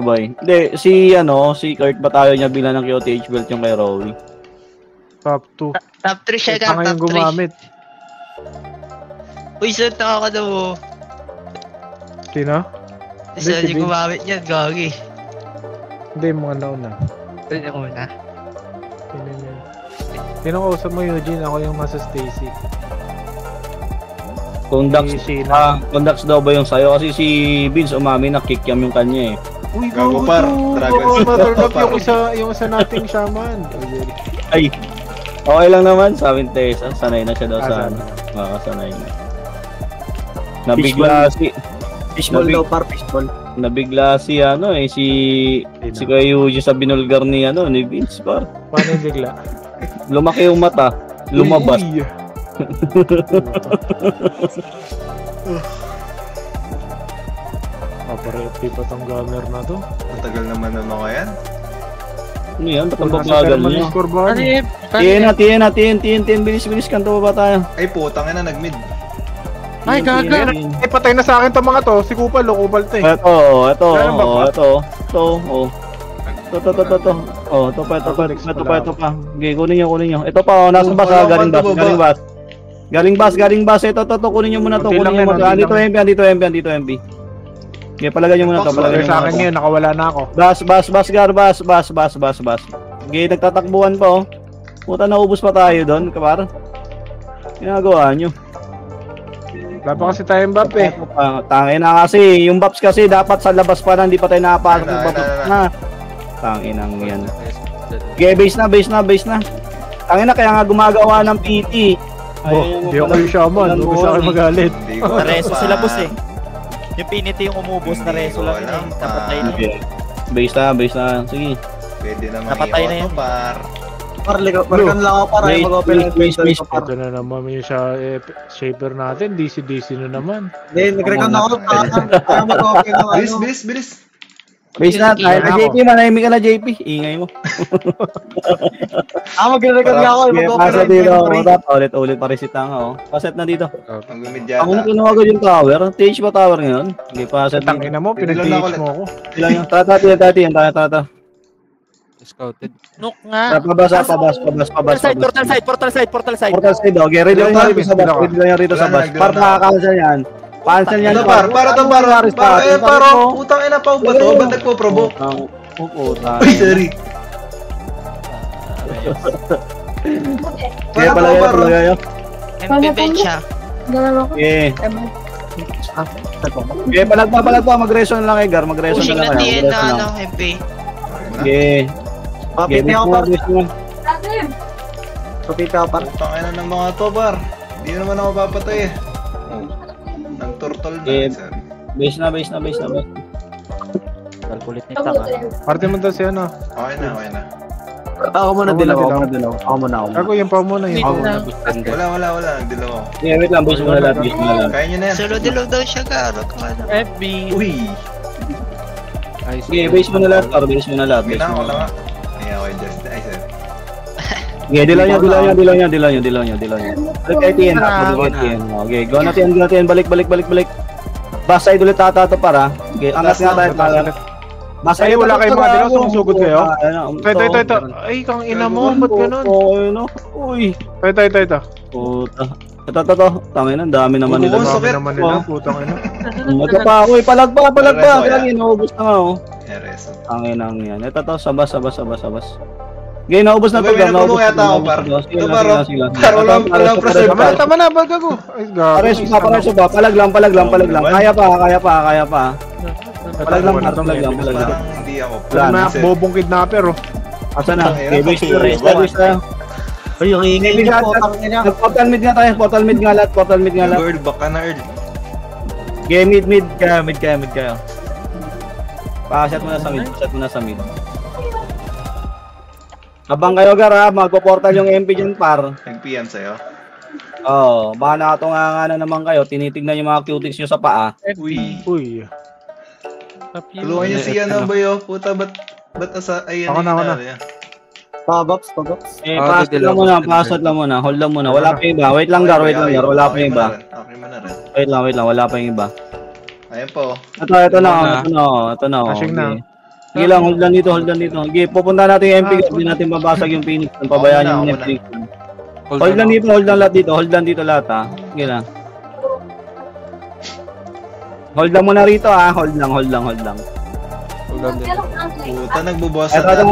Sabay. Hindi, si Kurt ba tayo niya bilang ng QTH belt yung kay Rowie? Top 2. Top 3 siya, Gar. Ang Top 3. gumamit. Uy, saan nakakada mo? Sino? Saan yung gumamit yan, gagi? Hindi, mga nauna. Saan yung una? Sino kausap mo, Eugene? Ako yung nasa Stacy. Kung Dax daw ba yung sayo? Kasi si Vince umami na kick yam yung kanya eh. Uy, Gago par, Dragon. Turn off yung isa nating shaman. Ay, okay lang naman. Sabi ni Tessa, sanay na siya daw sa ano. Sanay na. Nabigla si... Fishball daw par, fishball. Nabigla si si Kuya Yuji sa binulgar ni Vince par. Paano yung bigla? Lumaki yung mata, lumabas. Paparetti pa tong gunner na to. Matagal naman na mga yan. Ano yan? Ba't ang babagal niya? Ano Tiyan, bilis, kanto ba tayo? Ay putang ina, nag-mid. Ay, gaga! Eh, patay na sa akin itong mga to. Si Kupal, Kupal to eh. Ito. Okay, kunin nyo. Ito pa, nasa bus ha, galing bus. Ito, kunin nyo muna to. Dito MP. Okay, palagay nyo muna to. Sa akin ngayon, nakawala na ako. Bus. Okay, nagtatakbuhan pa oh. Puta, naubos pa tayo doon, kapar. Ginagawa nyo. Wala pa kasi tayong buff eh. Tangin na kasi, yung buffs kasi dapat sa labas pa na, hindi pa tayo nakapasok yung buffs na. Tangin ang yan. Okay, base na. Tangin na, kaya nga gumagawa ng PT. Hindi ako yung shaman, huwag sa akin magalit. Nareso sila boss eh. Yung piniti yung umubos, nareso lang yun eh. Napatay na yun. Base na, sige. Pwede naman Napatay na yun. Parligan lang ako para mag-open ng base. Ito na naman yung shaper natin, DC na naman. Hindi, nag-recon ako para mag-open ng ano. Bilis. Base na, tayo na JP, manahimik ka na JP. Ingay mo. Mag-recon nga ako, mag-open ng dito. Ulit pa rin si Tanga oh. Paset na dito. Ang gumidya. Ako na kinuha ko yung tower. TH ba tower ngayon? Hindi pa set. Tangina mo, pinag-TH mo ako. Ilan yung tata. Scouted. Nook nga. Pabas. Portal side. Portal side, okay. Ready lang yan rito sa bus. Para nakakansel yan. Cancel yan. Para putang ina pa ba to? Ba't nagpo-provoke? Puta. Uy, sorry. Kaya palagay. MP bench siya. Okay. Okay, palagpa. Mag-reson lang Gar. Pushing na TN na MP. Okay. Papiti ako par. Papiti ako par. Putang ina ng mga to par. Hindi naman ako papatay eh. Nag-turtle na. Base na. Kalkulit ni Tanga. Parte mo daw siya no? Okay na. Ako muna dilaw. Ako yung pa muna yung Wala. Nagdilaw ako. Yeah, wait lang. Base mo na lahat. Kaya nyo na yan. Solo dilaw daw siya, Gar. FB. Uy. Okay, base mo na lahat. Gina ako lang nga. Okay, just. Ay, sir. Okay, dilaw niya. Balik kay TN. Okay, go natin. Balik. Basta side ulit tata to para. Okay, angat nga tayo. Masaya wala kayong mga dilaw, sumusugod kayo? Ito. Ay, kang ina mo, ba't ganun? Uy. Ito. Puta. Ito. Tangin na, dami naman nila. Dami naman nila, putang ina. Ito pa, uy, palagpa. Kaya inuubos na nga, oh. Eres. Tangin ang yan. Ito to, sabas. Okay, naubos na to. Naubos na yata ako, par. Ito, par, walang preserve. Tama na, baga ko. Ay, gago. Pares ba? Palag lang. Kaya pa. Palag lang. Parang hindi ako. Wala na, bobong kidnapper, oh. Asa na? Okay, base tayo. Ay, yung ingay niya po. Portal mid nga lahat. Earl, baka na Earl. Okay, mid kayo. Paset mo na sa mid. Habang kayo Gar, magpo-portal yung MP dyan par. Nag-PM sa'yo? Oo, baka nakatunga na naman kayo, tinitignan yung mga cutics nyo sa paa. Uy. Tulungan niyo si ano ba yun? Puta, ba't asa, ayan ako na. Pabox. Pasat lang muna, hold lang muna. Wala pa yung iba, wait lang Gar, wala pa yung iba. Okay mo na rin. Wait lang, wala pa yung iba. Ayan po. Ito na. Flashing na. Sige lang, hold lang dito, hold lang dito. Sige, pupunta natin yung MP, hindi natin mabasag yung Phoenix. Pabayaan yung MP. Hold lang dito, hold lang lahat dito, hold lang dito lahat ha. Sige lang. Hold lang muna rito ha, hold lang. Puta, nagbubuwas Ito,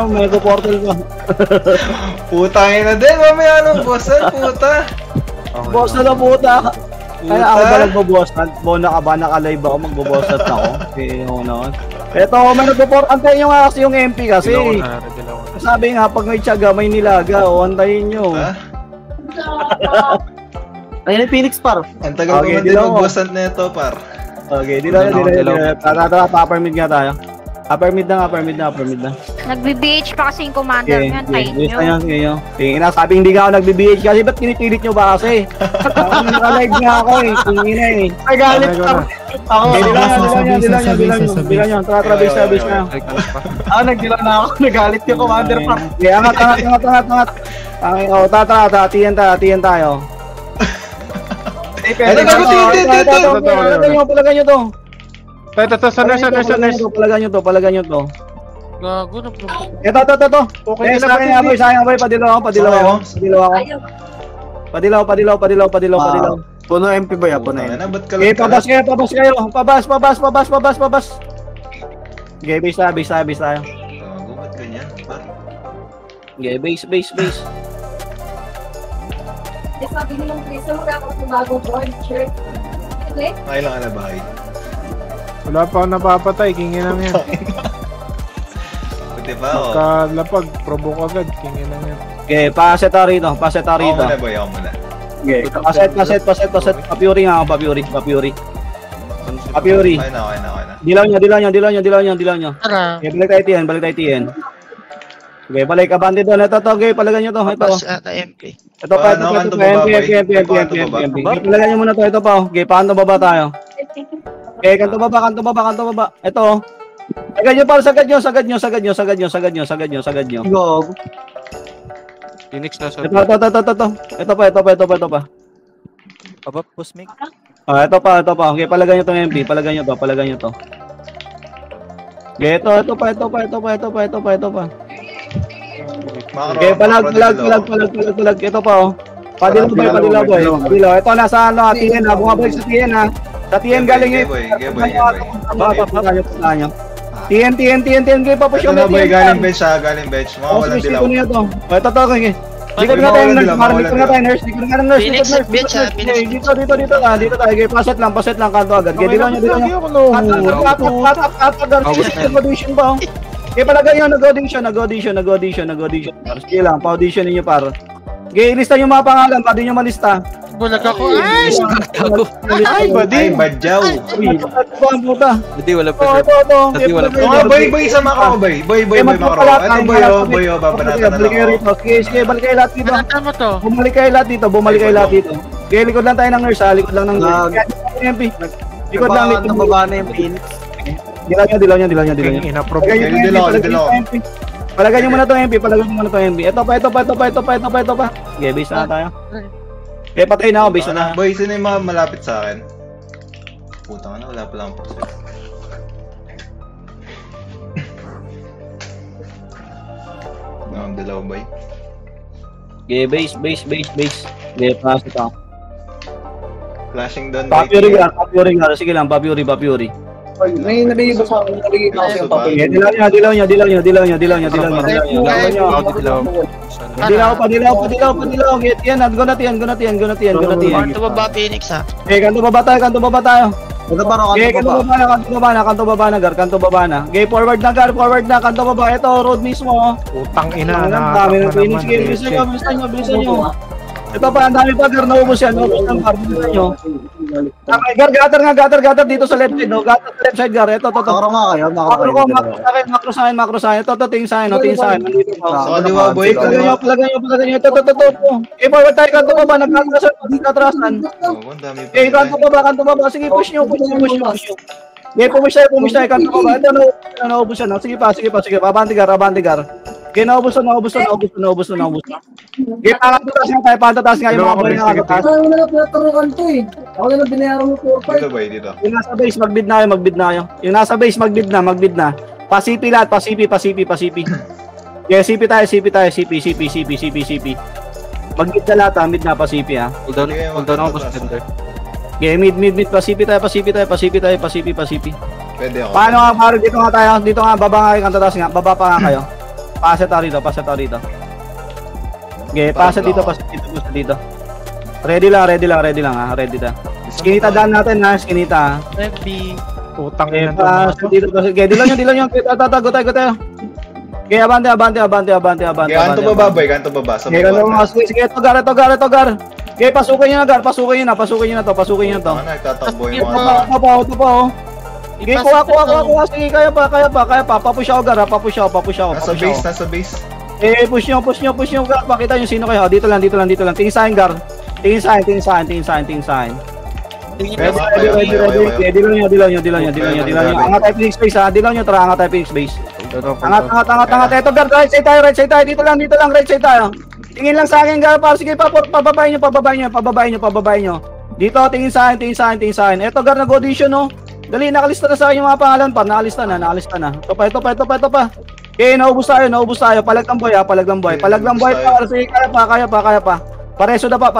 may portal ko. Puta na din, mamaya nung bossan, puta. Boss na puta. Kaya ako ba nagbabuwasan? Bona ka ba? Naka-live ako, magbabuwasan ako. Okay, yung naman. Ito, may nagpo-port. Antayin nyo nga kasi yung MP kasi. Sabi nga, pag may tiyaga, may nilaga. O, antayin nyo. Ha? Ayun yung Phoenix par. Ang tagal ko man din mag-bossan na ito, par. Okay, dito. Pa-permit nga tayo. Upper mid na. Nagbe-BH pa kasi yung commander niyan, tight nyo. Tingin na, sabi hindi nga ako nagbe-BH kasi ba't kinipilit nyo ba kasi? Naka-live nga ako eh, tingin na eh. Ay, galit ka. Ako. Bilang nyo. Tara, base na. Nagdila na ako. Nagalit yung commander par. Okay, angat. Tiyan tayo. Palagan nyo to. Ito, sa nurse. Palagan nyo to. Gago na bro. Ito. Okay, sayang boy, padilaw ako. Padilaw. Puno MP ba yan? Puno Puta yan. na, ba't Okay, kalat kayo? Pabas. Okay, base tayo. Gago, ba't ganyan, par? Okay, base. Sabi nilang Chris, wala ako sa bagong board shirt. Okay? Kailangan na bahay. Wala pa ako napapatay, kingin lang yan. Buti pa, oh. Pagkalapag, provoke agad, kingin lang yan. Okay, paseta rito. Ako muna, boy, ako muna. Okay, paset. Papuri nga ako, papuri. Okay na. Dilaw nyo. Tara. Okay, balik tayo TN. Okay, balik abante doon. Ito, okay, palagan nyo to. Ito. Bas ata MP. Ito pa, MP. Palagan nyo muna to. Ito pa, okay, paano baba tayo? Okay, kanto baba. Ito. Sagad nyo. Go. Phoenix na sa... Ito pa. Aba, push make. Ito pa. Okay, palagan nyo tong MP. Palagan nyo to. Okay, ito pa. Okay, palag. Ito pa, oh. Padilaw boy. Ito, nasa ano, TN ha. Bumabalik sa TN ha. Sa TN galing yun. Geboy. TN, papush Ito na, boy, galing bench. Mga walang dilaw. Ito, okay. Likod nga tayo, nurse. Phoenix, bitch ha, Phoenix. Dito tayo. Okay, paset lang, kanto agad. Okay, dilaw nyo. Audition ba, oh? Okay, palagay nyo, nag-audition. Sige lang, pa-audition ninyo par. Okay, ilista nyo mga pangalan, pa di nyo malista. Bulag ako. Ay, badyaw. Ito ang puta. Hindi, wala pa. Ito. Boy, sama ka, boy. Boy, makro. Ito, boy, babanatan na lang ako. Sige, balik kayo lahat dito. Banatan mo to. Bumalik kayo lahat dito. Okay, likod lang tayo ng nurse, ha? Likod lang ng nurse. MP. Likod lang. Nababa na yung Phoenix. Dilaw nyo. Inapprove. Palagay nyo muna itong MP. Ito pa. Okay, base na tayo. Okay, patay na ako, base na. Boy, sino yung mga malapit sa akin? Putang na, wala pa lang process. Ang dilaw, boy. Okay, base. Okay, pasok ako. Flashing down, Papuri. Sige lang, papuri. May nabigay ba sa akin? Nabigay ba kasi yung papel? Dilaw nyo. Dilaw. Yan, go na tiyan. Kanto baba, Phoenix ha. Okay, kanto baba tayo. Ito pa rin Okay, kanto baba na. Okay, forward na, kanto baba. Ito, road mismo. Utang ina Ang na. dami ng Phoenix. Bilisan nyo. Ito pa, ang dami pa, Gar. Naubos yan. Bilisan nyo. Gatter dito sa left side, no? Gatter sa left side, Gar. Ito. Makro nga kayo. Makro sa akin. Ito, tingin sa akin. Nandito pa. Kaliwa, boy. Palagay nyo. Ito. Eh, forward tayo, kanto baba. Nagkatrasan. Ang dami pa. Eh, kanto baba. Sige, push nyo. Eh, pumish tayo. Kanto baba. Ito, naubos yan. Sige pa. Abante, Gar. Okay, naubos na. Okay, pantatas nga yung mga boy na nakataas. Ako na pinaturukan to eh. Ako na binayaran mo 4-5. Dito ba, dito. Yung nasa base, magbid na kayo. Yung nasa base, magbid na. Pasipi lahat, pasipi. Yeah, CP tayo. Magbid na lahat, mid na, pasipi ha. Hold down ako sa tender. Okay, mid, pasipi tayo. Pwede ako. Paano nga, paro, dito nga, baba nga kayo, kantatas nga, baba pa nga kayo. Pasa tayo rito. Okay, pasa dito. Ready lang ha, ready na. Skinita daan natin ha, skinita. Ready. Utang Okay, ina to. pasa dito. Okay, dilo nyo. Go tayo. Okay, abante. Kanto baba, boy. Kanto baba. Sa Okay, sige, togar. Okay, pasukin nyo na, pasukin nyo na to. Ano, nagtatakbo yung mga... Ito pa, oh. Sige, kuha. Sige, kaya pa. Papush ako, Gar. Nasa base. Eh, push nyo, Gar. Pakita nyo sino kayo. Dito lang. Tingin sa akin, Gar. Tingin sa akin. Ready lang nyo. Angat tayo Phoenix base, ha. Dilaw nyo, tara, angat tayo Phoenix base. Angat. Ito, Gar. Right side tayo. Dito lang, right side tayo. Tingin lang sa akin, Gar. Sige, pababayin nyo. Dito, tingin sa akin. Ito, Gar, nag-audition, no. Dali, nakalista na sa akin yung mga pangalan pa. Nakalista na. Ito pa. Okay, naubos tayo. Palaglang boy. Sige, kaya pa. Pareso na pa.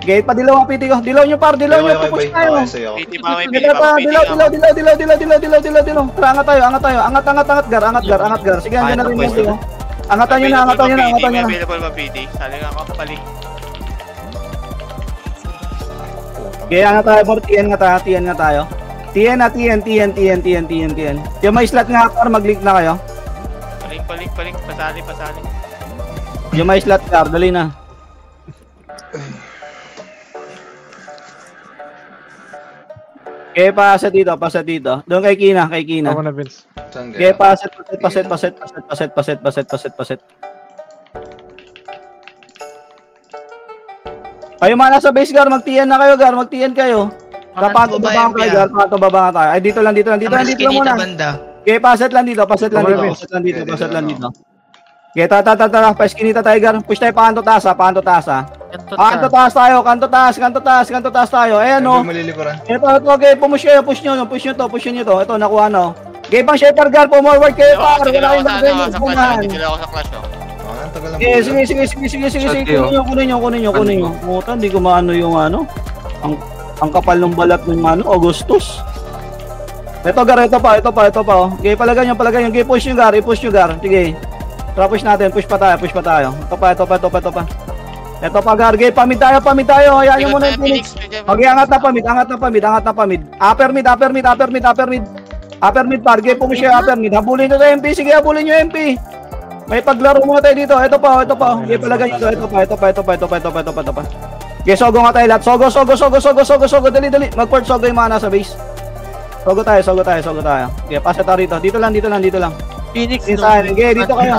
Okay, padilaw ang piti ko. Dilaw nyo, pupush tayo. Dilaw. Tara, angat tayo. Angat, Gar. Sige, andyan na rin yung Angatan nyo na. Available ba PD? Saling ako paling. Okay, angat tayo. Tiyan nga tayo. Tiyan. Yung may slot nga par, mag-link na kayo. Paling. Pasali. Yung may slot car, dali na. Okay, pasa dito. Doon kay Kina. Ako na, Vince. Okay, paset. Kayo mga nasa base, Gar, mag-TN na kayo, Gar. Pato baba tayo. Ay, dito lang muna. Okay, paset lang dito. Okay, tara. Paiskinita tayo, Gar. Push tayo pa kanto taas. Kanto taas tayo. Ayan, no. Ito, okay, push nyo to. Ito, nakuha na. Okay, pang Shepherd, Gar, forward kayo, par. Wala kayong mag-venue. Dito ako sa clash, Okay, sige. Kunin nyo. Puta, hindi ko maano yung ano. Ang kapal ng balat ng Augustus. Ito, Gar, ito pa. Okay, palagay nyo. Okay, push nyo, Gar. Sige. Tara, push natin. Push pa tayo. Ito pa. Ito pa, Gar. Okay, pamid tayo. Hayaan nyo muna yung Phoenix. Okay, angat na pamid. Upper mid, par. Okay, push yung upper mid. Habulin nyo yung MP. Sige, habulin nyo yung MP. May paglaro muna tayo dito. Ito pa. Okay, palagay nyo. Ito pa. Okay, sogo nga tayo lahat. Sogo. Dali. Mag-port sogo yung mga nasa base. Sogo tayo. Okay, pasa tayo rito. Dito lang. Phoenix, Okay, dito kayo.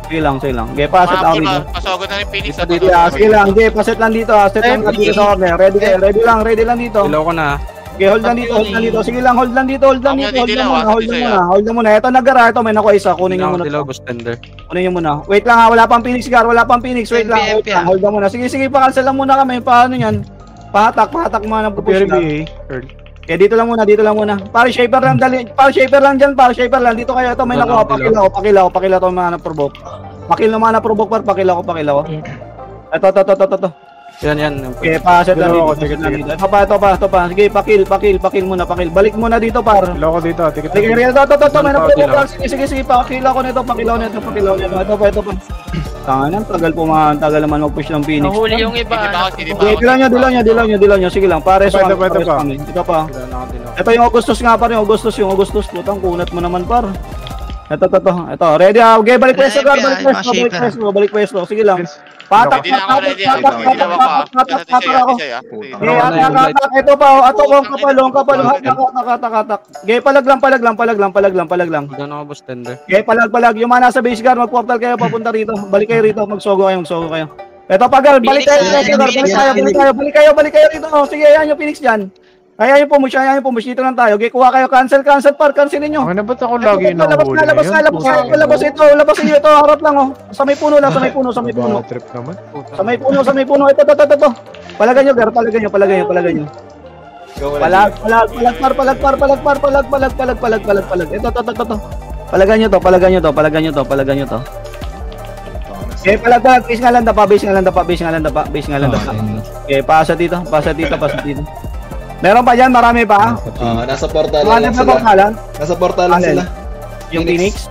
Sige lang. Okay, paset tayo rito. Pasogod na rin Phoenix. Sige lang. Okay, paset lang dito. Set lang dito sa corner. Ready lang dito. Ilaw ko na. Okay, hold lang dito. Sige lang, hold lang muna. Ito nagara, ito may nakuha isa. Kunin nyo muna. Kunin nyo muna. Wait lang ha, wala pang Phoenix, Gar. Wait lang. Hold lang muna. Sige, pa-cancel lang muna kami. Paano yan? Pahatak mga nagpupush na. Okay, dito lang muna. Para shaper lang dyan. Dito kayo. Ito may nakuha. Pakilaw to mga na-provoke. Pakilaw. Ito. Yan. Okay, paset lang dito. Ito pa. Sige, pakil muna. Balik muna dito, par. Ilaw ko dito. Sige, may na-provoke. Sige, pakilaw ko nito. Ito pa. Tagal naman mag-push ng Phoenix. Nahuli yung iba. Dilaw nyo. Sige lang, pares kami. Ito pa. Ito yung Augustus nga, par. Yung Augustus. Putang kunat mo naman, par. Ito. Ready? Okay, balik pwesto. Sige lang. Patak. Ito pa. Ang kapal. Okay, palag lang. Doon ako boss tender. Okay, palag. Yung mga nasa base, Gar, mag-portal kayo papunta rito. Balik kayo rito. Magsogo kayo. Ito pa, Gar. Balik kayo rito. Sige, ayan yung Phoenix dyan. Kaya yung pumush, dito lang tayo. Okay, kuha kayo, cancel par, cancelin nyo. Ano ba't ako lagi nahuli Labas ito, ito, harap lang oh. Sa may puno lang, sa may puno. Trip naman. Sa may puno, ito. Palagan nyo, Gar, palagan nyo. Palag. Ito. Palagan nyo to. Okay, palag. Base nga lang dapa. Okay, pasa dito. Meron pa dyan, marami pa. Nasa portalan lang sila. Nasa portalan sila. Yung Phoenix?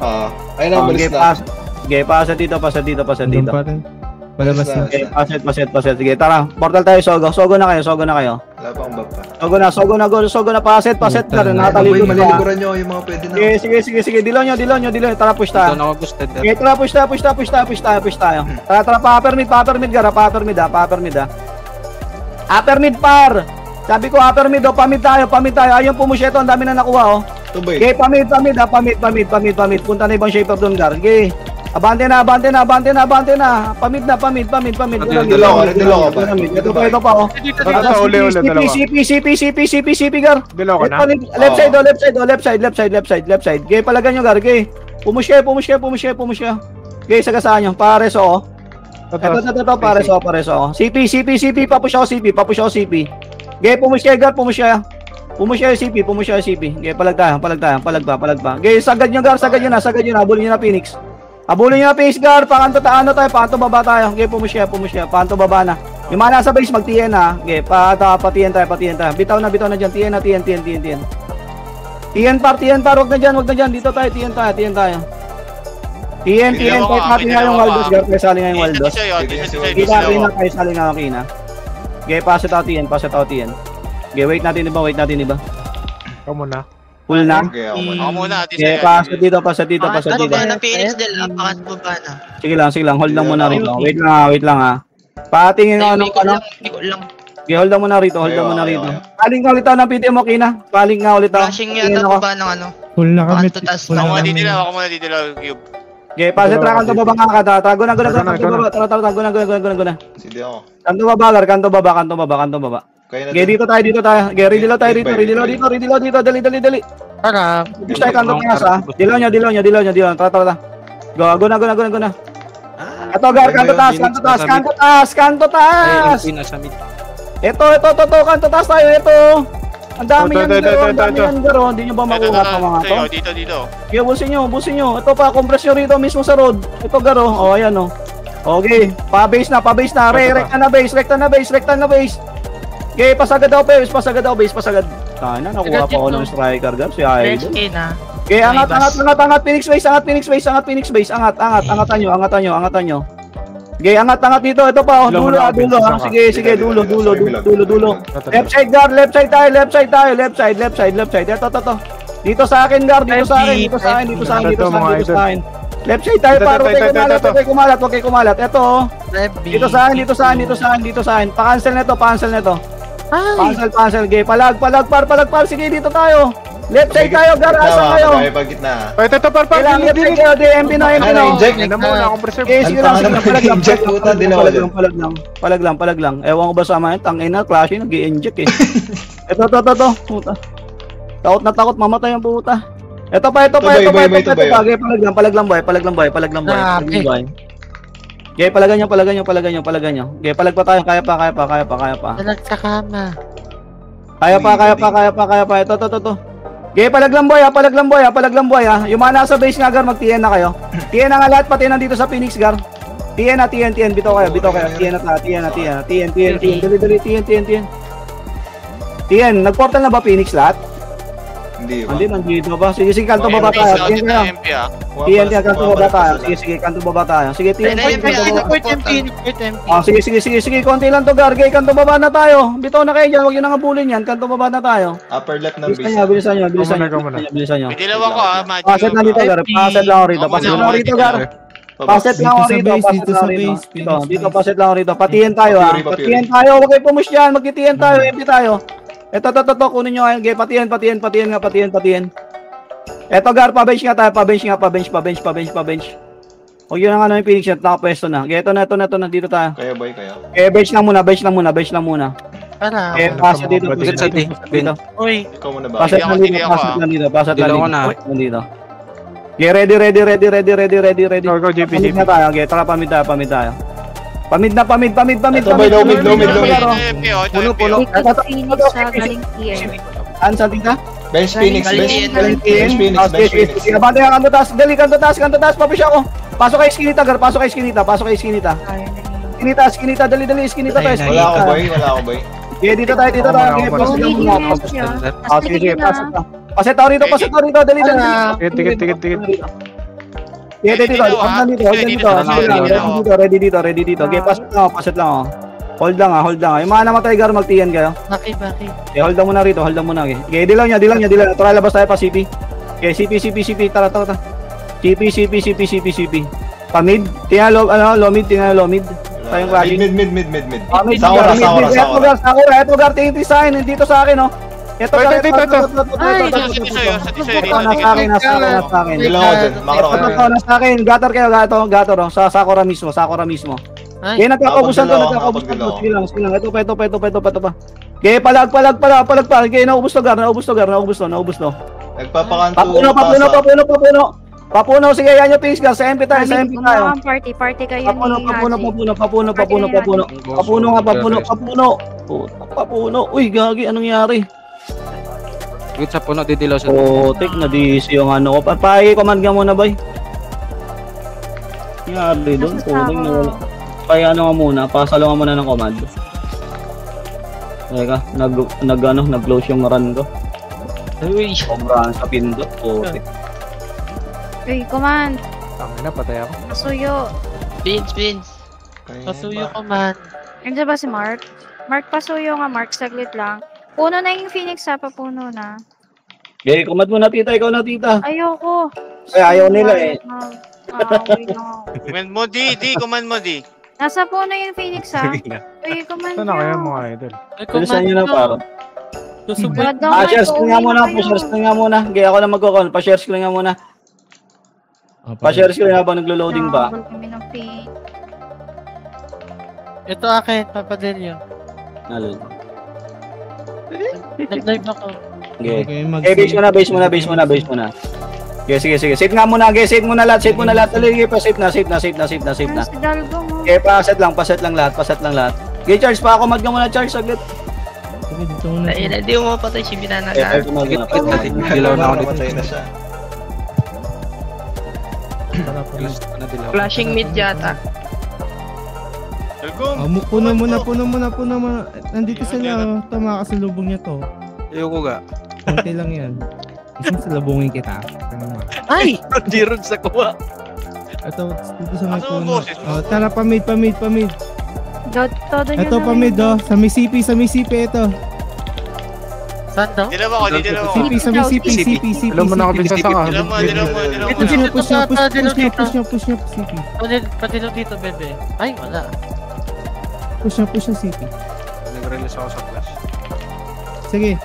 Ayun na, umalis na. Okay, pasa dito. Palabas na. Okay, paset. Sige, tara. Portal tayo, Sogo. Sogo na kayo. Wala pang bab pa. Sogo na. Paset na rin. Nakatalikod pa. Maliliguran nyo yung mga pwede na. Sige. Dilo nyo. Tara, push tayo. Okay, tara, push tayo. Tara, pa-upper mid, Gara. Pa-upper mid, par. Sabi ko, upper mid, pamid tayo. Ayun, pumush ito. Ang dami na nakuha, oh. Tubay. Okay, pamid. Punta na ibang shaper doon, Gar. Okay. Abante na. Pamid na. Ito pa, oh. CP, Gar. Dilaw ka na? Left side. Okay, palagan nyo, Gar. Okay. Pumush ka. Okay, sagasaan nyo. Pares, oh. Ito, pares, oh. CP. Papush ako, CP. Okay, pumush ka, Gar. Pumush ka yung CP. Okay, palag pa. Okay, sagad nyo, Gar. Sagad nyo na. Abulin nyo na Phoenix. Gar. Pakanto baba tayo. Okay, pumush ka. Pakanto baba na. Yung mga nasa base, mag-TN na. Okay, patiyan tayo. Bitaw na dyan. TN. TN par. Wag na dyan. Dito tayo, TN tayo. TN. Kahit natin nga yung Waldos, Gar. Kaya sali nga yung Waldos. Kita na tayo, sali nga ako kina. Okay, pass it out, TN. Okay, wait natin iba. Ikaw muna. Full na. Okay, Ako muna, Okay, pass it dito. Ano ba na Phoenix del? Pakas mo ba na? Sige lang. Hold lang muna rito. Wait lang ha. Patingin nga ano. Okay, hold lang muna rito. Paling nga ulit ng PTM mo, Kina. Flashing yata ba ng ano? Full na kami. Ako muna dito lang, Cube. Okay, pass it ra kanto baba nga ka. Tago na. Sige ako. Kanto baba. Okay, dito tayo. Okay, ready tayo dito. Dali. Para. Push tayo kanto taas ha. Dilaw nyo. Tara. Go na. Ito, Gar, kanto taas. Ito, kanto taas tayo. Ito. Ang dami yan, Gar. Hindi nyo ba makuha pa mga to? Dito. Okay, busin nyo. Ito pa, compress nyo rito mismo sa road. Ito, Gar, oh. Ayan, oh. Okay, pa-base na. Rekta na base. Okay, pasagad daw base. Sana, nakuha pa ako ng striker, Gar. Si Idol. Okay, angat. Phoenix base. Angatan nyo. Okay, angat dito. Ito pa, oh. Dulo. Sige, dulo. Left side, Gar. Left side tayo. Ito. Dito sa akin, Gar. Dito sa akin. Left side tayo, paro. Huwag kayo kumalat. Ito, oh. Dito sa akin. Pa-cancel na ito. Cancel. Okay, palag, par. Sige, dito tayo. Left side tayo, Gar. Asa kayo? Ito, par. Kailangan left side kayo. DMP na. Inject. Ano muna akong preserve. Okay, sige lang. Inject puta, dinawa dyan. Palag lang. Ewan ko ba sa mga tangin na, clash yun, nag-i-inject eh. Ito. Puta. Takot na takot, mamatay ang puta. Ito pa. Okay, palag lang, boy. Okay, palagan nyo. Okay, palag pa tayo, kaya pa. Dalag sa kama. Kaya pa. Ito. Okay, palag lang boy ha. Yung mga nasa base nga, Gar, mag-TN na kayo. TN na nga lahat, pati nandito sa Phoenix, Gar. TN. Bitaw kayo. TN. Dali, TN. Nag-portal na ba Phoenix lahat? Hindi ba? Nandito ba? Sige, kanto baba tayo. TN, kanto baba tayo. Sige, kanto baba tayo. Sige, TN. Sige, konti lang to, Gar. Okay, kanto baba na tayo. Bitaw na kayo dyan, huwag nyo nang abulin yan. Kanto baba na tayo. Upper left ng base. Bilisan nyo. Pitilaw ako Magic. Paset na dito, Gar. Paset lang ako rito, Gar. Paset lang ako rito. Paset lang ako rito. Patiyan tayo, ha. Huwag kayo pumush dyan. Magkitiyan tayo, MP tayo. Ito, kunin nyo ngayon. Patiyan. Eto, Gar, pa-bench nga tayo. Pa-bench. Huwag yun ang ano yung Phoenix yan. Nakapwesto na. Ito na. Dito tayo. Kaya boy. Bench lang muna. Para. Pasa dito. Bakit Pasa dito. Uy. Ikaw muna ba? Pasat lang dito. Pasat lang dito. Pasat lang dito. Okay, ready. Go, JP. Pamid na tayo. Okay, tara pamid tayo. Pamid na. Ito ba, low mid. Puno. Phoenix sa galing tier. Saan tita? Bench Phoenix. Abante ka, kanto taas. Dali, kanto taas. Papisya ko. Pasok kay Skinita, Gar. Pasok kay Skinita. Skinita. Dali, Skinita tayo. Wala ako, boy. Okay, dito tayo. Okay, pasok lang muna. Sige, pasok lang. Paset ako rito. Dali. Tikit. Ready dito. Okay, paset lang ako. Hold lang. Yung mga namatay, Gar, magtiyan kayo. Bakit? Okay, hold lang muna rito. Okay, di lang niya. Tara, labas tayo pa, CP. Okay, CP. Tara. CP. Pamid. Tingnan low mid. Tayong klase. Mid. Pamid. Sakura. Eto, Gar, tingin sa akin. Dito sa akin, oh. Eto, Gar. Ito. Nasa akin. Nasa akin. Gator kayo, gator. Sa Sakura mismo. Okay, nagkakaubusan to. Sige lang. Ito pa. Okay, palag. Okay, naubos to, Gar. Naubos to. Nagpapakanto. Papuno. Sige, yan yung pings, Gar. Sa MP tayo. Party kayo Papuno. Uy, gagi, anong nangyari? Good sa puno, didilaw sa Tek na DC yung ano ko. Command ka muna, bay. Nangyari doon. Puling na wala. Kaya ano nga muna, pasalo nga muna ng command. Teka, nag-close yung run ko. Uy. Sobrang sa pindot. Tek. Uy, command. Tangina, patay ako. Pasuyo. Beans. Pasuyo ko man. Nandiyan ba si Mark? Mark, pasuyo nga, Mark. Saglit lang. Puno na yung Phoenix, ha? Papuno na. Okay, command mo na, tita. Ikaw na, tita. Ayoko. Ayaw nila eh. Command mo, D. Nasa puno yung Phoenix, ha? Uy, command Saan na kaya mga idol? Bilisan nyo na, paro. Susubok. Shares ko nga muna. Okay, ako na magkakon. Pa-shares ko nga muna. Pa-shares ko nga ba naglo-loading ba? Ito akin, papadilyo. Nalun. Nag-live ako. Okay, base muna. Okay, sige. Save nga muna, save muna lahat. Dali, pa-save na. Okay, paset lang lahat. Okay, charge pa ako, mag-ga muna, charge, saglit. Hindi mo mapatay si Binana ka. Dilaw na ako dito. Patay na siya. Flashing mid yata. Puno muna. Nandito sila, tumakasalubong niya to. Ayoko ga. Konti lang yan. Isang salubungin kita. Ay! Di ron sa kuha. Ito, dito sa may puno. Tara, pamid. Ito, pamid, Sa may CP, ito. Saan daw? Dilaw ako. CP. Alam mo na ako pinsa sa ka. Push niya, CP. Patilaw dito, bebe. Ay, wala. Push niya, CP. Nag-release ako sa flash. Sige.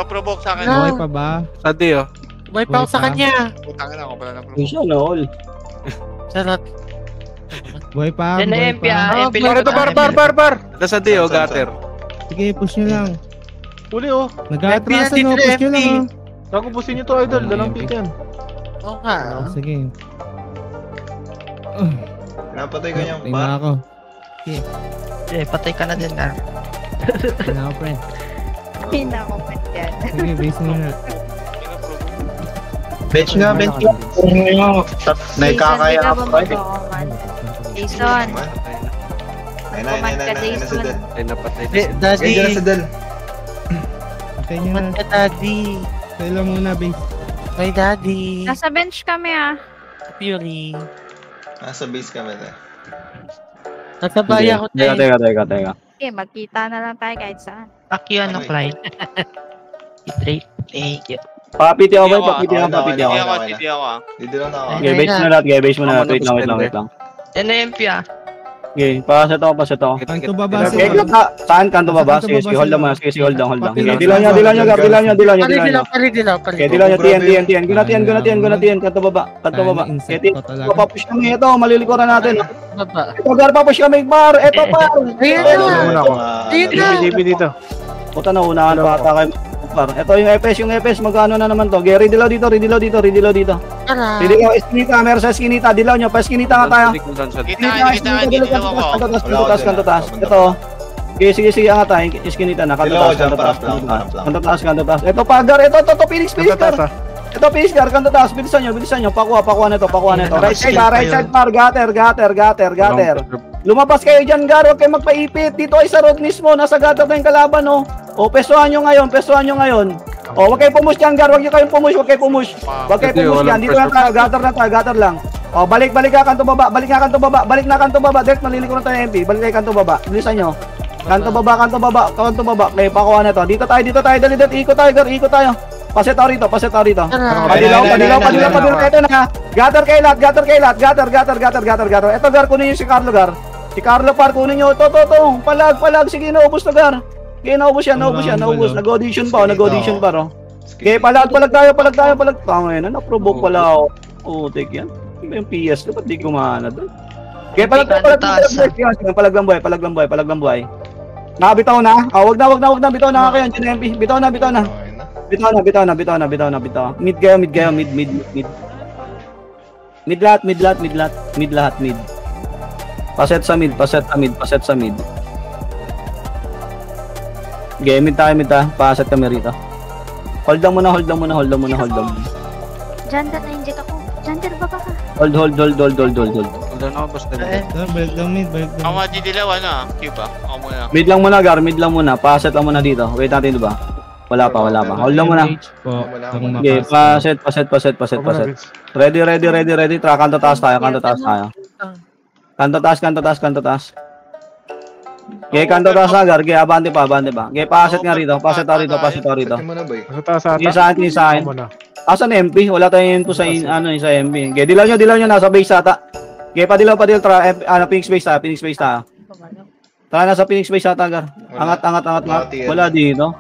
Provoke sa akin. Okay pa ba? Sadi, oh. Wipe out sa kanya. Putangin ako pala ng provoke. Isa na all. Sarap. Buhay pa. MP. Bar. Ito sa Dio, gutter. Sige, push nyo lang. Uli, oh. Nag-aatrasan, push nyo lang, Nakubusin nyo to, idol. Dalang pick yan. Oo nga. Sige. Napatay ka niyang Tingnan ako. Patay ka na din na. Tingnan ako, friend. Pinakopet yan. Sige, base mo na. bench nga. Naikakaya ako. Jason. Ay na sa dal. Ay, napatay. Daddy. Ay na sa dal. Okay nyo na. Daddy. Sila muna, base. My daddy. Nasa bench kami, Fury. Nasa base kami na. Nasa baya ko tayo. Teka. Okay, magkita na lang tayo kahit saan. Fuck you, Clyde. Straight. Thank you. Papiti ako. Hindi ako. Dito lang ako. Okay, base mo na lahat. Wait lang. NMP Okay, paset ako. Kanto baba Okay, sila. saan kanto baba? Sige, hold on muna. Sige, hold on. Okay, dilaw nyo. Okay, dilaw nyo. TN. Gunatian. Kanto baba. Okay, papush kami. Ito, malilikuran natin. Ito, Gar, papush kami, par. Ito, par. JP dito. Puta na, unahan pa ata kayo. Par. Ito yung FS, magkano na naman to. Okay, ridilaw dito. Ridilaw, eskinita, meron sa eskinita. Dilaw nyo, pa eskinita nga tayo. Kanto taas. Ito. Okay, sige, angat tayo. Eskinita na, kanto taas. Ito, Gar. Ito, Phoenix, Gar. Ito, Phoenix, Gar. Kanto taas. Bilisan nyo. Pakuha na ito. Right side, par. Gater. Lumabas kayo dyan, Gar. Huwag kayo magpaipit. Dito ay sa road mismo. Nasa gutter na yung kalaban, no? O, pesuhan nyo ngayon. O, huwag kayo pumush dyan, Gar. Huwag kayo pumush. Huwag kayo pumush yan. Dito lang tayo. Gutter lang. O, balik ka kanto baba. Balik na kanto baba. Direct, maliligo na tayo MP. Balik kayo kanto baba. Bilisan nyo. Kanto baba. Okay, pakuha na ito. Dito tayo. Dali. Ikot tayo, Gar. Paset tayo rito. Padilaw. Ito na. Gutter kayo lahat. Gutter. Ito, Gar. Kunin nyo si Carlo, Gar. Si Carlo, par. Kunin nyo. Ito. Palag. Sige, naubos na, Gar. Okay, naubos yan. Nag-audition pa, oh. Okay, palag tayo. Tama yun, na-provoke pala ako. Oh, take yan. Yung PS ko, ba't di kumana doon? Okay, palag lang buhay. Nakabitaw na? Wag na. Bitaw na kayo, GNMP. Bitaw na. Mid kayo. Mid lahat. Paset sa mid. Gamit tayo. Paset kami rito. Hold lang muna. Janda na inject ako. Janda, baba ka. Hold. Hold on ako, boss. Balik lang mid. Ako madidilaw, Cube Ako muna. Mid lang muna, Gar. Paset lang muna dito. Wait natin, diba? Wala pa. Hold lang muna. Okay, paset. Ready. Kanto taas tayo. Kanto taas. Okay, kanto taas na, Gar. Okay, abante pa. Okay, paset nga rito. Paset tayo rito. Sa akin. Asan MP? Wala tayong info sa MP. Okay, dilaw nyo. Nasa base ata. Okay, padilaw. Phoenix base tayo. Tara, nasa Phoenix base ata, Gar. Angat. Wala dito.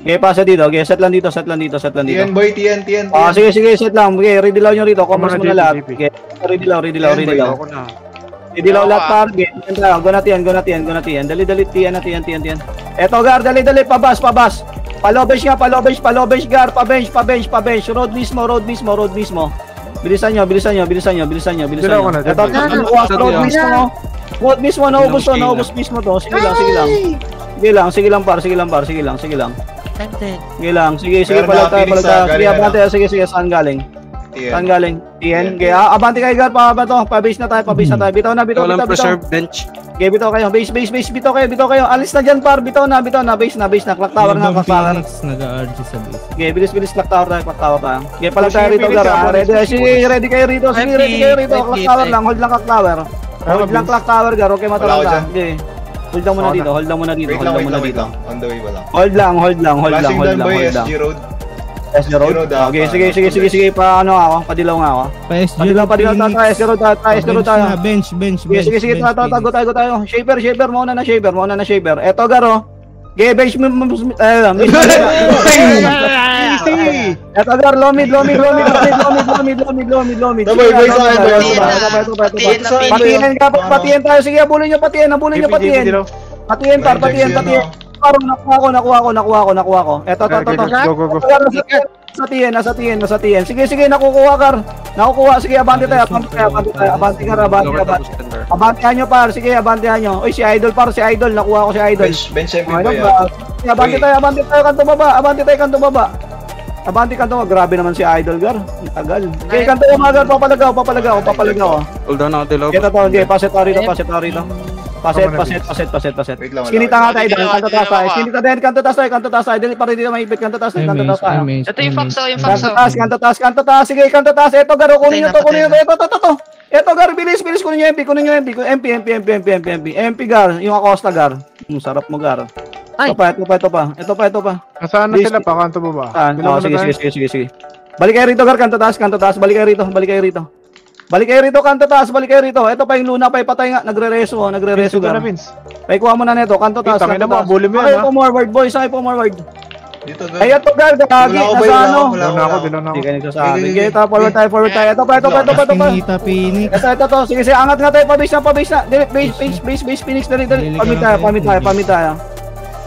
Okay, paset dito. Okay, set lang dito. TN boy, TN. Sige, set lang. Okay, redilaw nyo rito. Commerce mo na lahat. Okay, redilaw. Dilaw lahat par. Go natin. Dali. Tiyan. Eto, Gar, dali. Pabas. Palobesh, Gar. Pabench. Road mismo. Bilisan nyo. Eto, road mismo. Naubos mismo to. Sige lang, par. Sige palag tayo. Sige, saan galing? TN. Okay, abante kayo, Gar. Pa-base na tayo. Bitaw. Preserve bench. Okay, bitaw kayo. Base. Bitaw kayo. Alis na dyan, par. Bitaw na. Base na. Clock tower na. Nag-RG sa base. Okay, bilis. Clock tower tayo. Okay, palag tayo rito, Gar. Ready kayo rito. Clock tower lang. Hold lang clock tower, Gar. Okay, matulog lang. Okay. Hold lang muna dito. On the way wala. Hold lang. SG Road. SG Road? Okay, sige. Padilaw nga ako. Padilaw tayo. Bench. Sige, tago. Shaper, muna na shaper. Eto, Garo. Okay, bench mo. Eto, Gar, lomid. Patiyan tayo. Sige, abulin nyo patiyan. Patiyan. Nakuha ko. Eto. Go. Nasa tiyan. Sige, nakukuha, Gar. Sige, abante tayo. Abantehan nyo, par. Sige, abantehan nyo. Uy, si Idol, par. Nakuha ko si Idol. Bench MP boy. Abante tayo, kanto baba. Grabe naman si Idol, Gar. Ang tagal. Okay, kanto yung mga, Gar. Papalagaw. Hold on ako, dilaw. Okay, paset tayo rito. Paset. Skinita nga tayo doon. Kanto taas tayo. Dili pa rin dito maipit. Kanto taas tayo. Ito yung Foxo. Kanto taas. Sige, kanto taas. Eto, Gar. Kunin nyo to. Eto, Gar. Bilis. Kunin nyo MP. MP, Gar. Yung Acosta, Gar. Sarap mo, Gar. Ito pa. Nasaan na sila pa? Kanto ba? Sige. Balik kayo rito, Gar. Kanto taas. Balik kayo rito. Balik kayo rito, kanto taas, balik kayo rito. Ito pa yung Luna pa, patay nga, nagre-reso, nagre-reso Vince, gar. Vince. Ay, kuha mo na nito, kanto taas, Tangin na kanto mo, taas. bully mo yan, Ay, ha? po forward, boys, ay po forward. Dito, Ay, ito gar, gagi, nasa ano. Dilaw na ako, dilaw na ako. Hindi kayo nagsasabi. Sige, forward tayo. Ito pa. Pinita, Phoenix. Ito. Sige, angat nga tayo, pabase na. Dili, base, Phoenix, dali. Pamid tayo.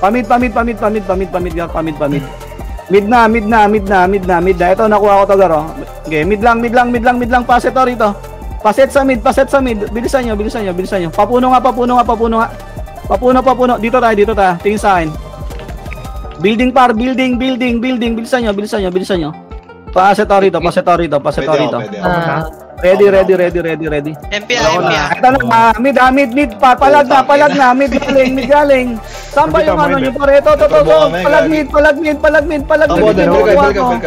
Pamid. Mid na. Ito, nakuha ko to, garo. Okay, mid lang. Paset to rito. Paset sa mid. Bilisan nyo. Papuno nga. Papuno. Dito tayo. Tingin sa akin. Building. Bilisan nyo. Paset to rito. Ready. MPA. Ito na, mid. Palag na. Mid galing. Saan ba yung ano nyo pare? Ito. Palag mid.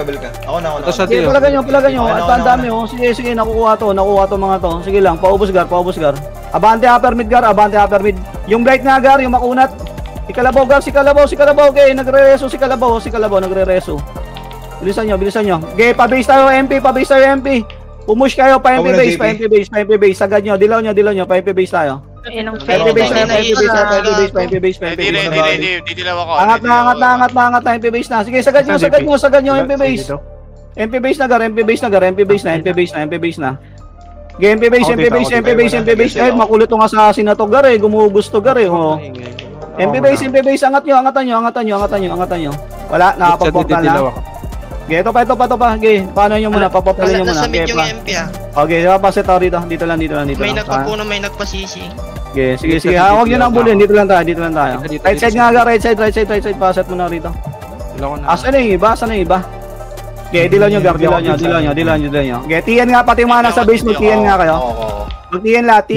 Belka. Ako na. Sige, palagan nyo. At ang dami oh. Sige, nakukuha to mga to. Sige lang, paubos gar. Abante upper mid. Yung bright nga gar, yung makunat. Si Kalabaw. Okay, nagre-reso si Kalabaw, nagre-reso. Bilisan nyo. Okay, pa-base tayo MP. Pumush kayo pa MP base. Sagad nyo, dilaw nyo, pa MP base tayo. MP base. Ready. Didilaw ako. Angat na MP base na. Sige, sagad nyo MP base. MP base na gar. Okay, MP base. Eh, makulit tong assassin na to gar eh. Gumugusto gar eh. Oh. MP base. Angatan nyo. Wala, nakapag-portal na. Okay, ito pa. Okay, paano nyo muna? Papapalin nyo muna. Nasa mid yung MP Okay, paset tayo rito. Dito lang. May nagpapuno, may nagpasisi. Okay, sige. Huwag nyo nang bulin. Dito lang tayo. Right side nga ga, right side. Paset mo na rito. Asan na yung iba? Okay, dilaw nyo. Okay, TN nga pati mga nasa base mo. TN nga kayo. TN lahat.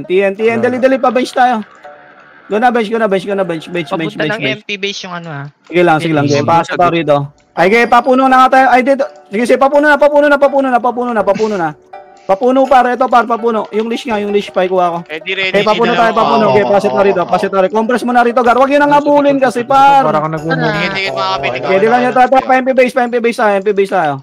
TN. Dali pa bench tayo. Go na bench. Papunta ng MP base yung ano ha. Sige lang. Okay, paset tayo rito. Ay, okay, papuno na nga tayo. Ay, dito. Sige, papuno na. Papuno pare, ito par, papuno. Yung leash pa ikuha ko. Ready. Okay, papuno tayo. Okay, paset na rito. Compress mo na rito, gar. Huwag yun ang abulin kasi par. Para ka nagmumuli. Tingin mga kapit. Okay, di lang nyo tayo. MP base tayo.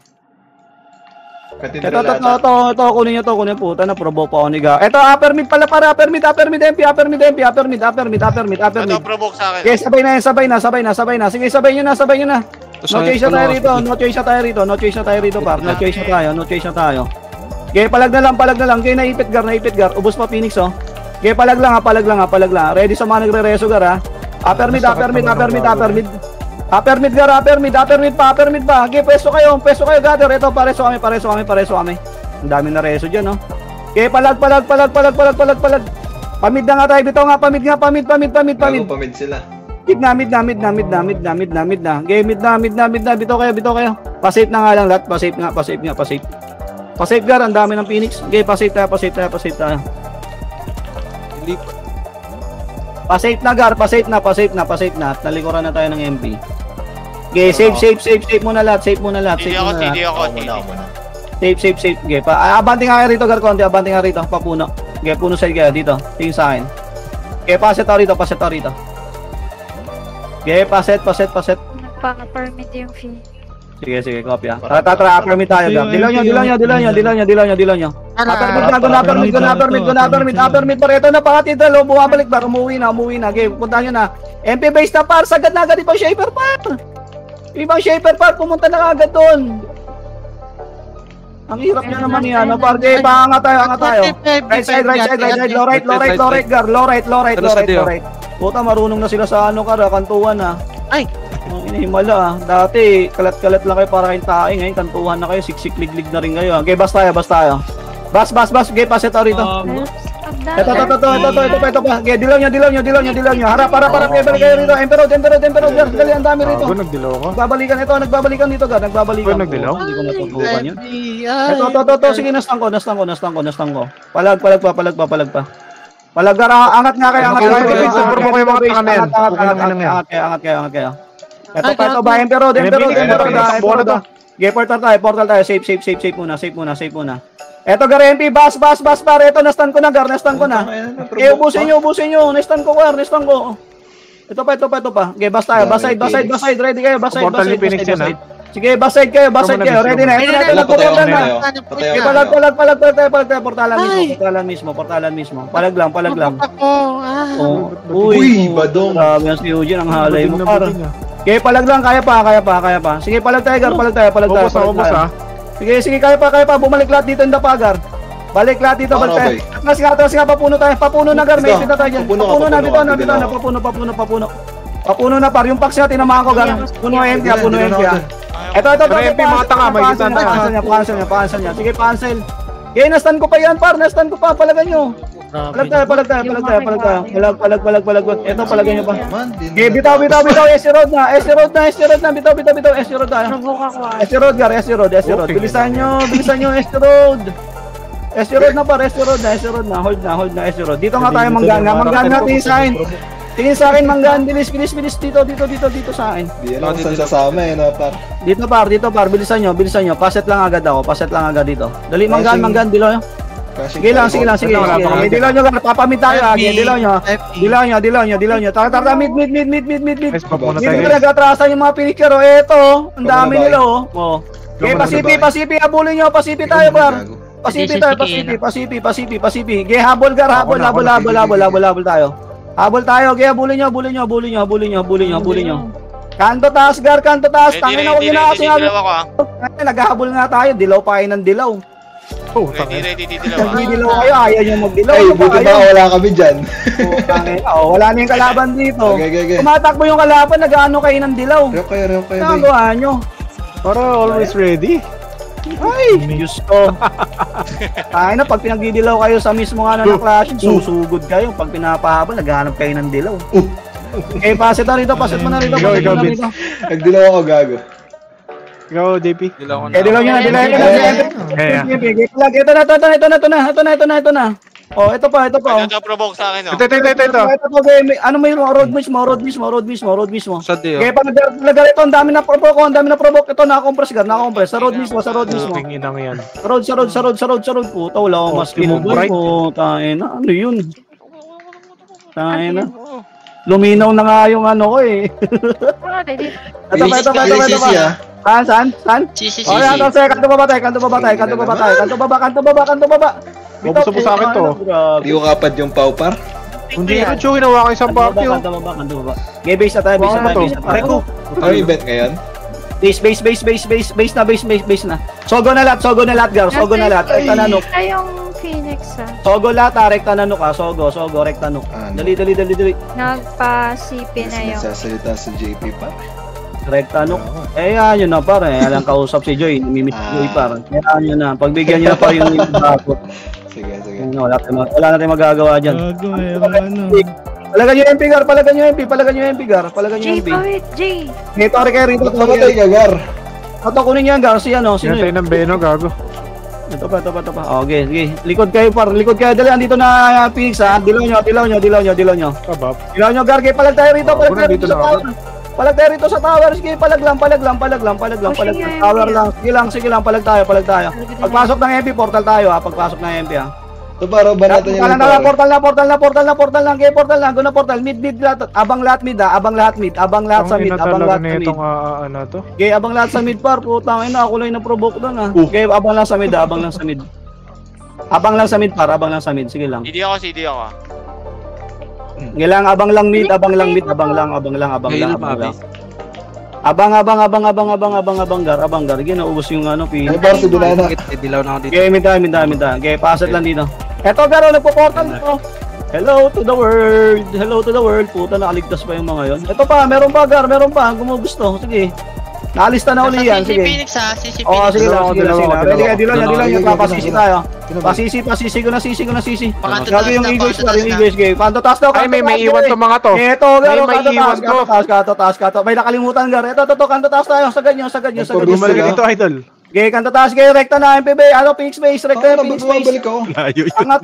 Ito, kunin nyo puta na provoke pa ako ni Ga. Ito, upper mid pala para, upper mid, MP. Ito, provoke sa akin. Okay, sabay na. Sige, sabay nyo na. No chase na tayo. Okay, palag na lang. Okay, naipit gar. Ubos pa Phoenix oh. Okay, palag lang. Ready sa mga nagre-reso gar ha. Upper mid. Upper mid pa. Okay, pwesto kayo, gather. Ito, pareso kami. Ang dami na reso dyan, no? Okay, palag. Pamid na nga tayo. Dito nga, pamid. Pamid sila. Mid na. Okay, mid na. Bito kayo. Pa-safe na nga lang lahat. Pa-safe. Pa-safe gar, ang dami ng Phoenix. Okay, pa-safe tayo. Pa-safe na gar, pa-safe na. Nalikuran na tayo ng MP. Okay, safe muna lahat. Hindi ako. Safe. Okay, abante nga kayo rito gar, konti. Papuno. Okay, puno side kayo dito. Tingin sa akin. Okay, paset tayo rito. Okay, paset. Nagpaka-permit yung fee. Sige, kopya. Tara, permit tayo. Dilaw nyo. Upper mid pa rito na pakatidral. Bumabalik ba? Umuwi na. Okay, punta nyo na. MP base na par. Sagad na agad ibang shaper par. Pumunta na agad doon. Ang hirap nyo naman yan. Okay, angat tayo. Right side. Low right, gar. Low right. Puta, marunong na sila sa kantuan na. Ay! Ang inihimala ah. Dati, kalat-kalat lang kayo para kayong tae. Ngayon, kantuhan na kayo. Siksik-liglig na rin kayo. Okay, bas tayo. Bas. Okay, paset tayo rito. Ito pa. Okay, dilaw nyo. Harap. Okay, balik kayo rito. Emperor. Dali, ang dami rito. Nagdilaw ko. Nagbabalikan dito, gar. Nagdilaw? Hindi ko natutukan yun. Ito. Sige, nastang ko. Palag pa. Palag, angat nga kayo. Angat kayo. Ito ba, Emperor. Okay, portal tayo. Safe muna. Eto gar MP, bas pare. Ito, nastan ko na gar. Okay, ubusin nyo. Nastan ko. Ito pa. Okay, bas tayo. Bas side. Ready kayo, bas side. Sige, baside kayo. Ready na. Ito na, portal na. Palag tayo. Portalan mismo. Palag lang. Uy, badong. Grabe yan si Eugene, ang halay mo para. Okay, palag lang, kaya pa. Sige, palag tayo, Gar, palag tayo. Ubos ah. Sige, kaya pa. Bumalik lahat dito in the Gar. Balik lahat dito, balik tayo. Atras nga, papuno tayo. Papuno na, Gar, may pita tayo dyan. Papuno na, dito na. Papuno na, par. Yung packs na tinamaan ko, Gar. Puno MP. Ito. MP, mga tanga, may isang tanga. Paansel niya. Sige, paansel. Okay, nastan ko pa yan, par. Palagan nyo. Palag tayo. Palag. Ito, palagan nyo pa. Okay, bitaw. SC Road na. Bitaw. SC Road na. SC Road, Gar. SC Road. Bilisan nyo, SC Road. SC Road na, par. SC Road na. Hold na, SC Road. Dito nga tayo manggaan natin yung sign. Tingin sa akin, manggaan. Bilis. Dito sa akin. Di yan ako sasama no, par. Dito, par. Bilisan nyo. Paset lang agad dito. Dali, manggaan. Dilo nyo. Sige lang. Dilaw nyo, papamit tayo. Dilaw nyo. Tara, mid. Hindi ko nag-atrasan yung mga pinikero. Eto, ang dami nila, oh. Okay, Pasipi. Habulin nyo. Pasipi tayo, par. Pasipi. Okay, habol tayo. Habol tayo. Okay, habulin nyo. Kanto taas. Tangin ako yun na kasi naghahabol nga tayo. Dilaw pa kayo ng dilaw. Ready, dilaw. Dilaw kayo, ayaw nyo magdilaw. Ay, buti ba wala kami dyan? Wala na yung kalaban dito. Okay. Tumatakbo yung kalaban, nag-ano kayo ng dilaw. Real kayo. Nagawa nyo. Para always ready. Ay, Diyos ko. Tayo na, pag pinagdidilaw kayo sa mismo ng clash, susugod kayo. Pag pinapahabol, naghahanap kayo ng dilaw. Okay, paset mo na rito. Ikaw, Vince. Nagdilaw ako, gago. Ikaw, JP. Dilaw nyo na. Ito na. Oh, ito pa. Provoke sa akin, Ito. Ano may road mismo. Sadi, Okay, pag ito, ang dami na provoke. Ito, naka-compress. Sa road mismo. King inang yan. Sa road. Puta, wala akong mas kinuboy. Puta, ano yun? Tayo na. Luminaw na nga yung ano ko eh. Ito pa. Saan? Sisi. Kanto baba. Ubos sa akin to. Di ko kapad yung pau, par. Hindi ito, Chew, hinawa ko isang party. Kanto baba. Okay, base na tayo. Reco. Ano event ngayon? Base na. Sogo na lahat, Gar. Rekta na nuk. Ay, yung Phoenix, Sogo lahat, rekta na nuk. Sogo, rekta nuk. Dali. Nagpa-CP na yung... Nagsasalita sa JP, par. Rekta nuk. Yun na, par. Alang kausap si Joy. Namimiss si Joy, par. Yun na. Pagbigyan nyo na pa yung bago. Sige. Wala na tayong magagawa dyan. Palagan nyo MP, Gar. Palagan nyo MP. J. Ito, rito. Mamatay ka, Gar. Ito, kunin nyo yan, Gar. Sino Yan tayo ng Beno, gago. Ito pa. Okay. Likod kayo, par. Dali. Andito na Phoenix, ha. Dilaw nyo. Kabab. Dilaw nyo, Gar. Palag tayo rito sa tower. Sige, palag lang. Sige lang, palag tayo. Pagpasok ng MP, portal tayo, ha. Ito, paro, banatan nyo lang, Portal lang. Okay, portal lang. Doon na portal. Mid lahat. Abang lahat mid, ha. Abang lahat sa mid. Okay, abang lahat sa mid, par. Putang ina, ako lang na-provoke doon, ha. Okay, abang lang sa mid. Abang lang sa mid, par. Sige lang. CD ako. Gilang abang lang mid. Abang lang. Abang gar. Ginaubos yung ano, Ay, par, sigula na. Dilaw na ako dito. Okay, minta. Okay, paset lang dito. Eto, Garo, nagpo-portal ko. Hello to the world. Puta, nakaligtas pa yung mga yon. Ito pa, meron pa, Gar. Gumugusto. Sige. Naalista na uli yan. Sige. Sisi Oo, sige lang. Ready ka, dilo nyo. Papasisi tayo. Pasisi ko na sisi. Gago yung Eagles game. Panto taas daw. Ay, may iwan to mga to. Ito, Garo, may iwan to. Kanto taas. May nakalimutan, Gar. Ito, kanto taas tayo. Sagad nyo. Bumalik dito, idol. Okay, kanto taas kayo, rekta na MPB, Phoenix Base, rekta Phoenix Base. Angat,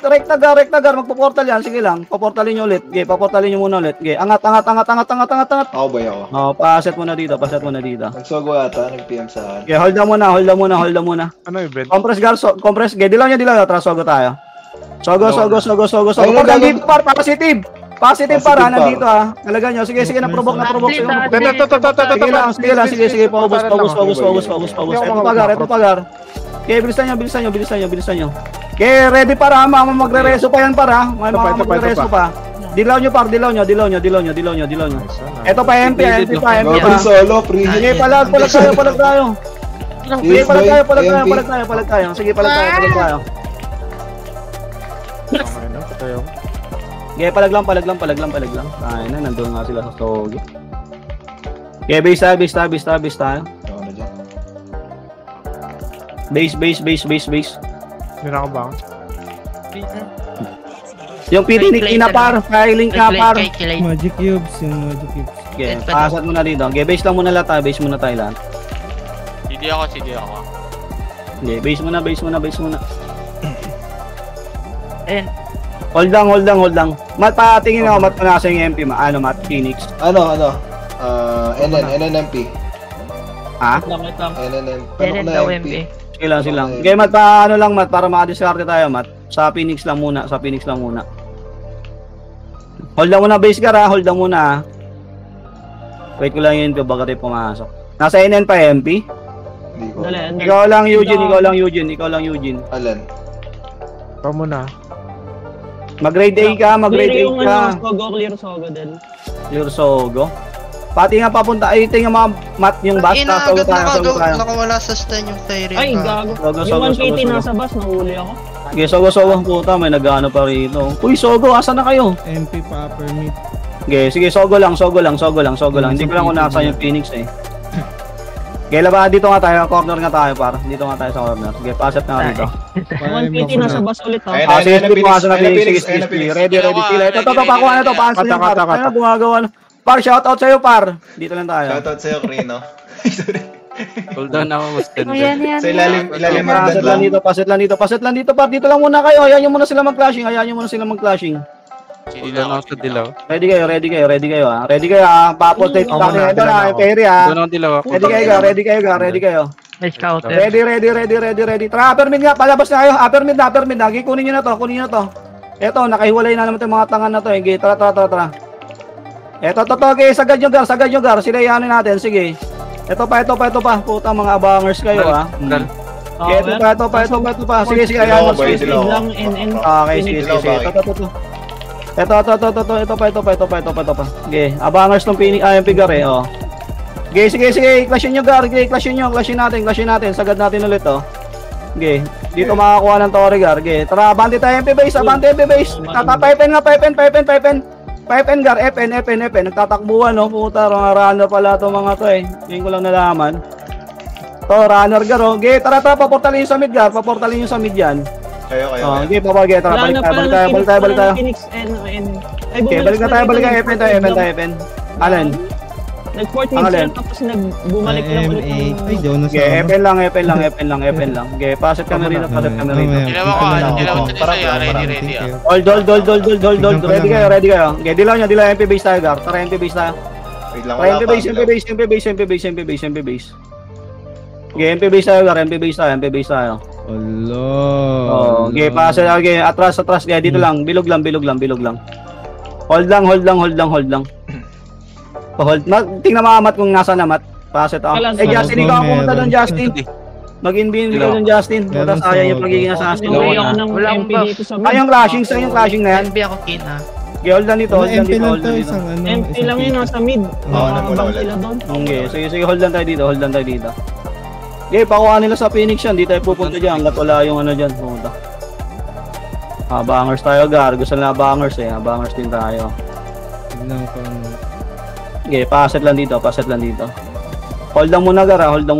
rekta gar, magpo-portal yan, sige lang, paportalin nyo ulit, okay, paportalin nyo muna ulit, okay, angat. Ako ba ako? Oh, paset mo na dito. Nagsogo ata, nag-PM sa akin. Okay, hold na muna. Ano event? Compress, okay, dilaw nyo, tara, sogo tayo. Sogo, portal dito, par, positive. Positive para, nandito ha. Talaga nyo. Sige, na provoke. Sige. Focus. Ito pagar. Okay, bilisan nyo. Okay, ready para ha. Magre-reso pa yan para. May mga magre-reso pa. Dilaw nyo. Ito pa, MP pa. Solo, free hit. Sige, palag tayo. Sige, palag tayo. Sige, palag tayo. Okay, palag lang. Ay na, nandun nga sila sa Sogi. Okay, base tayo. Base. Hindi na ako ba? Yung pininik na par, filing na par. Magic cubes, yung magic cubes. Okay, pasat mo na dito. Okay, base lang muna lahat, base muna tayo lahat. CD ako. Okay, base muna. And Hold lang. Mat, patingin ako, mat nasa yung MP, Mat, Phoenix. NNMP. Ha? NNMP. Sige lang. Okay, Mat, paano lang, Mat, para makadiskarte tayo, Mat. Sa Phoenix lang muna. Hold lang muna, base car ha, Wait ko lang yun, baga tayo pumasok. Nasa NN pa, MP? Ikaw lang, Eugene. Alan? Ikaw muna. Mag-grade A ka. Clear Sogo din. Clear Sogo. Pati nga papunta, ay ito yung mga mat yung bus. Nakawala sa stun yung Kyrie. Ay, gago. Yung 180 nasa bus, nahuli ako. Okay, Sogo, puta, may nag-ano pa rito. Uy, Sogo, asan na kayo? MP pa permit. Okay, sige, Sogo lang. Hindi ko lang kung nasa yung Phoenix eh. Okay, laba, dito nga tayo, corner nga tayo par. Dito nga tayo sa corner. Sige, paset na dito. 180 nasa bus ulit ha. Sige, ready, pila. Ito, pakuha na to, paas na par. Ano, gumagawa na. Par, shoutout sa'yo par. Dito lang tayo. Shoutout sa'yo, Krino. Hold on ako, Mustang. Ayan. Sa ilalim Paset lang dito par. Dito lang muna kayo. Hayaan nyo muna sila mag-clashing. Hold on ako sa dilaw. Ready kayo ha. Papotate pa kayo. Ito na, Perry ha. Doon ako dilaw ako. Ready kayo. may scouter. Ready. Tara, upper mid nga. Palabas na kayo. Upper mid na. Kunin nyo na to. Ito, nakahiwalay na naman itong mga tangan na to. Okay, tara. Ito, okay. Sagad nyo gar. Sila yanin natin. Sige. Ito pa. Puta, mga abangers kayo ha. Ito pa. Sige. Ayan. Okay, sige. Ito pa. Okay, abangers tong yung pigar eh, oh. Okay, sige. Clashin nyo, gar. Okay, clashin natin. Sagad natin ulit, oh. Okay, dito makakuha ng Torre, gar. Okay, tara, abante tayo MP base. Pipe gar, FN. Nagtatakbuhan, no? Puta, runner pala to mga to eh. Ngayon ko lang nalaman. To, runner gar, oh. Okay, tara, paportalin yung sa mid, gar. Paportalin yung sa mid yan. Kayo. Okay, papagay, tara, balik tayo. Okay, balik tayo, FN. Alin? Nag-port mid siya, tapos bumalik lang ulit ng... Ay, Jonas. Okay, FN lang. Okay, paset kami rito. Ginawa ko ready. Hold. Ready kayo. Okay, dilaw MP base tayo, gar. Tara, MP base tayo. MP base. Okay, MP base tayo, gar. MP base tayo. Allah. Okay, paset. Okay, atras. Okay, dito lang. Bilog lang. Hold lang. Hold. Tingnan mamat kung nasa namat. Paset ako. Justin, ikaw ang pumunta doon, Justin. Mag-inbin ka doon, Justin. Puta, sayang yung pagiging assassin. Wala akong dito sa mid. Ay, yung clashing na yan. NB ako kina. Okay, hold lang dito. MP lang yun, nasa mid. Abang sila doon. Okay, sige, hold lang tayo dito. Okay, pakuha nila sa Phoenix yan. Di tayo pupunta dyan. Hanggat wala yung ano dyan. Pumunta. Bangers tayo, gar. Gusto na bangers eh. Bangers din tayo. Tignan ko ano. Okay, paset lang dito. Hold lang muna, gar. Hold lang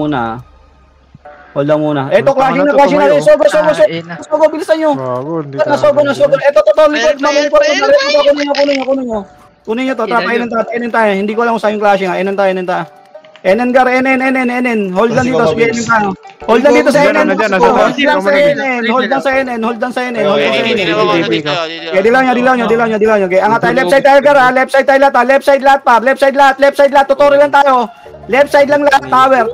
muna. Eto, clashing na. Sogo, bilisan nyo. Sogo. Eto, totoo, likod. Kunin nyo to. Tapainin tayo. Hindi ko alam kung saan yung clashing ha. NN tayo. NN, gar. NN. Hold lang dito. Sige, NN tayo. Hold lang dito sa NN. Hold lang sa NN. Dilaw nyo. Angat tayo. Left side tayo, gar. Left side tayo lahat. Left side lahat. Tutorial lang tayo. Left side lang lahat. Tower.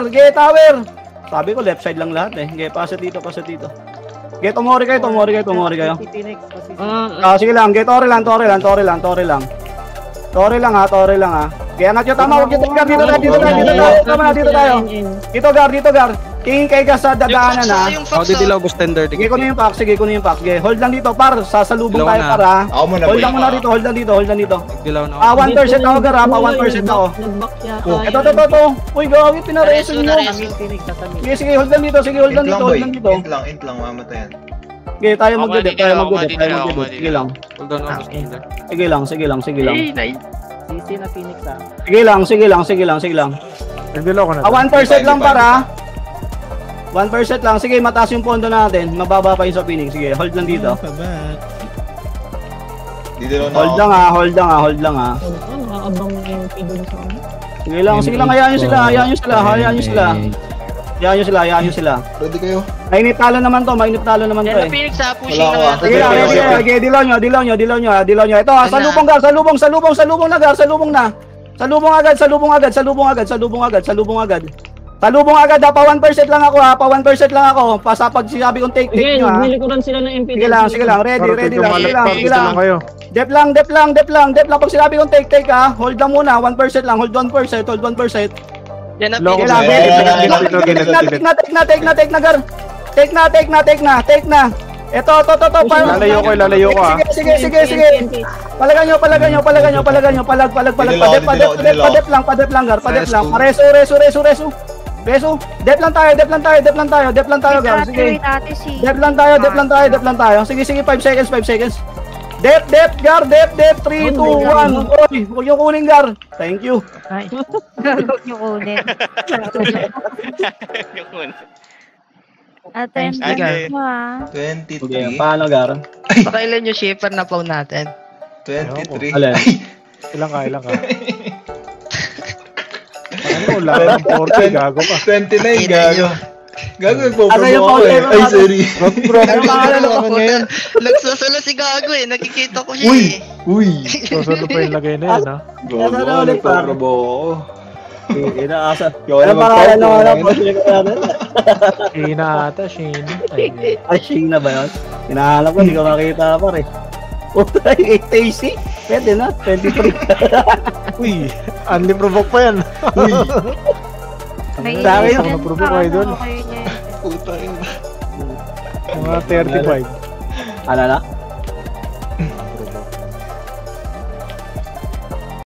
Okay, tower. Sabi ko left side lang lahat eh. Okay, paset dito. Get umori kayo. Ah, Sige lang, get Tore lang ha. Kaya angat nyo, tama, huwag nyo tayo, dito tayo. Dito, Gar. Tingin kayo ka sa dadaanan ha. Ako di dilaw boss tender. Sige, kunin yung pack. Sige, hold lang dito, par. Sasalubong tayo, par ha. Hold lang muna dito. Dilaw na ako. 1% ako, Gar ha. 1% ako. Ito. Uy, gawin, pinareso nyo. Sige, hold lang dito. Int lang, mamatayan. Sige, tayo mag-dip. Sige lang. Hold on ako boss tender. Sige lang. CC na Phoenix ah. Sige lang. Nagdilaw ko na. 1% lang para. 1% lang. Sige, mataas yung pondo natin. Mababa pa yung sa Phoenix. Sige, hold lang dito. Hold lang ha. Sige lang, hayaan nyo sila. Ready kayo? Mainit talo naman to eh. Phoenix ha, pushing na. Sige lang, sige, dilaw nyo. Ito, salubong na. Salubong agad. Pa 1% lang ako. Sa pag sinabi kong take nyo ha. Nilikuran sila ng MP. Sige lang, ready lang. Dep lang. Pag sinabi kong take ha. Hold lang muna, 1% lang. Hold 1%. Yan na, Long Phoenix. Take na. Ito. Lalayo ko ah. Sige. Palagan nyo. Padep lang, Gar. Reso. Dep lang tayo, Gar. Sige. Dep lang tayo. Sige, 5 seconds. Dep, Gar, 3, 2, 1. Oy, huwag yung kunin, Gar. Thank you. Huwag niyo kunin. Attendance mo ha. 23. Paano, Gar? Pakailan yung shipper na po natin. 23. Alin? Ilang ka? Ano, lalo ng 40, gago ka. 29, gago. Nagpo-promo yung ako eh. Ay, sorry. Nagsusulo si Gago eh. Nakikita ko siya eh. Uy. Susunod pa yung lagay na yan ha. Gago, nagpo-promo ako. Inaasa. Ano pangalan ng Sheena ata, Sheena. Ay, Sheena ba yun? Hinahanap ko, hindi ko makita pa rin. Utay, 8AC? Pwede na, 23. Uy, unli provoke pa yan. Uy. Sa akin, na-provoke kayo doon. Puta yun. Mga 35. Ano na?